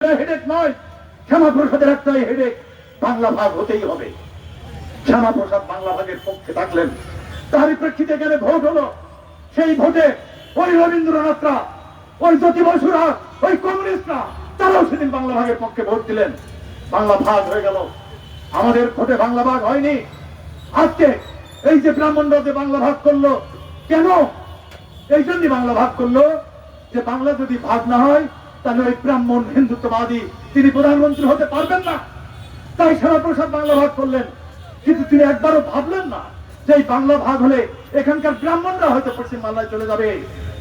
Headache নয়, শ্যামাপ্রসাদের একটাই headache, Bangla ভাগ হতেই হবে। শ্যামাপ্রসাদ বাংলা ভাগের পক্ষে থাকলেন, তারই প্রেক্ষিতে এখানে ভোট হলো। সেই ভোটে ওই রবীন্দ্রনাথরা, ওই জ্যোতি বসুরা, ওই কমিউনিস্টরা তারাও সেদিন বাংলা ভাগের পক্ষে ভোট দিলেন। বাংলা ভাগ হয়ে গেল। আমাদের ভোটে বাংলা ভাগ হয়নি। আজকে এই যে ব্রাহ্মণরা যে বাংলা ভাগ করলো, কেন? এই জন্যই বাংলা ভাগ করলো যে বাংলা যদি ভাগ না হয় তাহলে ওই ব্রাহ্মণ হিন্দুত্ববাদী তিনি প্রধানমন্ত্রী হতে পারবেন না। তাই শ্যামাপ্রসাদ বাংলা ভাগ করলেন। কিন্তু তিনি একবারও ভাবলেন না যে এই বাংলা ভাগ হলে এখানকার ব্রাহ্মণরা হয়তো পশ্চিম বাংলায় চলে যাবে,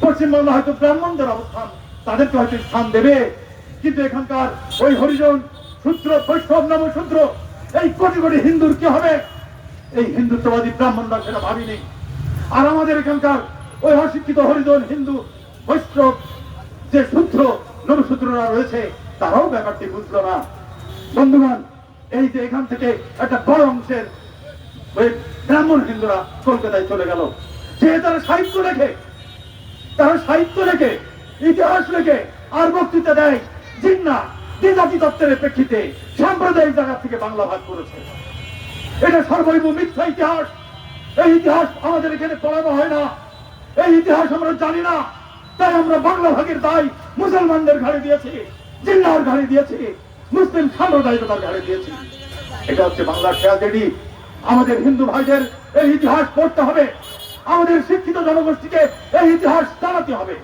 পশ্চিম বাংলা হয়তো ব্রাহ্মণদের অবস্থান তাদেরকে হয়তো স্থান দেবে। কিন্তু এখানকার ওই হরিজন, শূদ্র, বৈষ্ণব, নমশূদ্র এই কোটি কোটি হিন্দুর কি হবে? এই হিন্দুত্ববাদী ব্রাহ্মণরা সেটা ভাবিনি। আর আমাদের এখানকার ওই অশিক্ষিত হরিজন, হিন্দু, বৈষ্ণব, যে শূদ্র, নমশূদ্ররা রয়েছে তারাও ব্যাপারটি বুঝলো না। বন্ধুগণ, এই যে এখান থেকে একটা বড় অংশের ওই ব্রাহ্মণ হিন্দুরা কলকাতায় চলে গেল, যে তারা সাহিত্য লেখে, ইতিহাস লেখে আর বক্তৃতা দেয় জিন্না দ্বিজাতি তত্ত্বের প্রেক্ষিতে সাম্প্রদায়িক জায়গা থেকে বাংলা ভাগ করেছে। এটা সর্বৈব মিথ্যা ইতিহাস। এই ইতিহাস আমাদের এখানে পড়ানো হয় না, এই ইতিহাস আমরা জানি না। তাই আমরা বাংলা ভাগের দায় মুসলমানদের ঘাড়ে দিয়েছি, জিন্নার ঘাড়ে দিয়েছি, মুসলিম সাম্প্রদায়িকতার ঘাড়ে দিয়েছি। এটা হচ্ছে বাংলার ট্র্যাজেডি। আমাদের হিন্দু ভাইদের এই ইতিহাস পড়তে হবে, আমাদের শিক্ষিত জনগোষ্ঠীকে এই ইতিহাস জানাতে হবে।